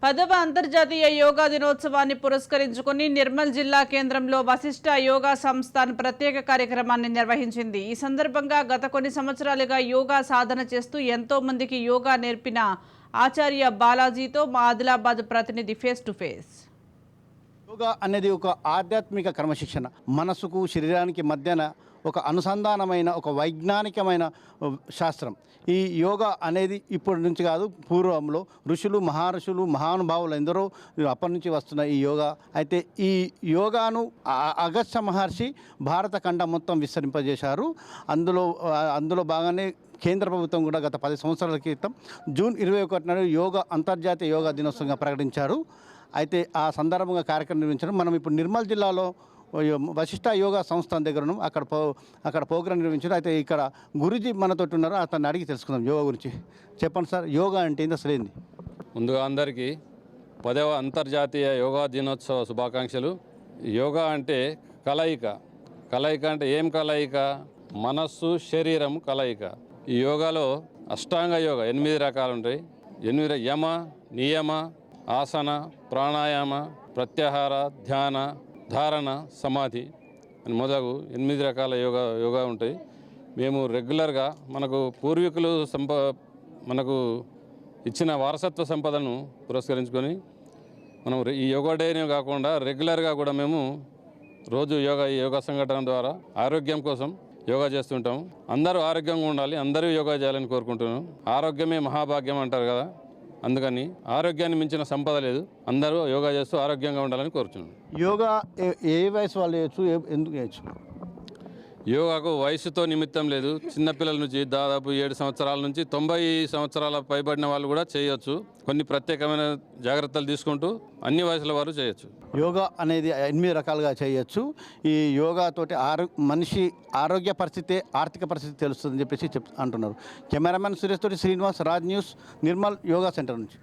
10వ అంతర్జాతీయ యోగా దినోత్సవాన్ని పురస్కరించుకుని నిర్మల్ జిల్లా కేంద్రంలో వశిష్ఠ యోగా సంస్థాన్ ప్రత్యేక కార్యక్రమాన్ని నిర్వహించింది. ఈ సందర్భంగా గత కొన్ని సంవత్సరాలుగా యోగా సాధన చేస్తూ ఎంతో మందికి యోగా నేర్పిన ఆచార్య బాలాజీతో మా ఆదిలాబాద్ ప్రతినిధి ఫేస్ టు ఫేస్. యోగా అనేది ఒక ఆధ్యాత్మిక క్రమశిక్షణ, మనసుకు శరీరానికి మధ్యన ఒక అనుసంధానమైన ఒక వైజ్ఞానికమైన శాస్త్రం. ఈ యోగా అనేది ఇప్పటి నుంచి కాదు, పూర్వంలో ఋషులు మహర్షులు మహానుభావులు ఎందరో అప్పటి నుంచి వస్తున్న ఈ యోగా. అయితే ఈ యోగాను అగస్త్య మహర్షి భారత ఖండం మొత్తం విస్తరింపజేశారు. అందులో భాగానే కేంద్ర ప్రభుత్వం కూడా గత 10 సంవత్సరాల క్రితం జూన్ 21 నాడు అంతర్జాతీయ యోగా దినోత్సవంగా ప్రకటించారు. అయితే ఆ సందర్భంగా కార్యక్రమం నిర్వహించడం. మనం ఇప్పుడు నిర్మల్ జిల్లాలో వశిష్ఠ యోగా సంస్థ దగ్గర ఉన్నాం. అక్కడ ప్రోగ్రాం నిర్వహించారు. అయితే ఇక్కడ గురుజీ మనతోటి ఉన్నారు, అతన్ని అడిగి తెలుసుకుందాం యోగా గురించి. చెప్పండి సార్, యోగా అంటే ఏంది, అసలు ఏంది? ముందుగా అందరికీ 10వ అంతర్జాతీయ యోగా దినోత్సవ శుభాకాంక్షలు. యోగా అంటే కలయిక. కలయిక అంటే ఏం కలయిక? మనస్సు శరీరం కలయిక. ఈ యోగాలో అష్టాంగ యోగా 8 రకాలు ఉంటాయి. 8 యమ, నియమ, ఆసన, ప్రాణాయామ, ప్రత్యాహార, ధ్యాన, ధారణ, సమాధి అని మొదలు 8 రకాల యోగా ఉంటాయి. మేము రెగ్యులర్గా మనకు పూర్వీకులు మనకు ఇచ్చిన వారసత్వ సంపదను పురస్కరించుకొని మనం ఈ యోగా డేనే కాకుండా రెగ్యులర్గా కూడా మేము రోజు యోగా సంఘటన ద్వారా ఆరోగ్యం కోసం యోగా చేస్తుంటాము. అందరూ ఆరోగ్యంగా ఉండాలి, అందరూ యోగా చేయాలని కోరుకుంటున్నాం. ఆరోగ్యమే మహాభాగ్యం అంటారు కదా, అందుకని ఆరోగ్యాన్ని మించిన సంపద లేదు. అందరూ యోగా చేస్తూ ఆరోగ్యంగా ఉండాలని కోరుచున్నాం. యోగా ఏ వయసు వాళ్ళు చేయొచ్చు, ఎందుకు చేయొచ్చు? యోగాకు వయసుతో నిమిత్తం లేదు. చిన్నపిల్లల నుంచి దాదాపు 7 సంవత్సరాల నుంచి 90 సంవత్సరాల పైబడిన వాళ్ళు కూడా చేయొచ్చు. కొన్ని ప్రత్యేకమైన జాగ్రత్తలు తీసుకుంటూ అన్ని వయసుల వారు చేయొచ్చు. యోగా అనేది 8 రకాలుగా చేయొచ్చు. ఈ యోగాతోటి మనిషి ఆరోగ్య పరిస్థితి, ఆర్థిక పరిస్థితి తెలుస్తుందని చెప్పేసి అంటున్నారు. కెమెరామెన్ సురేష్ తోటి Srinivas, Raj news, Nirmal yoga centre నుంచి.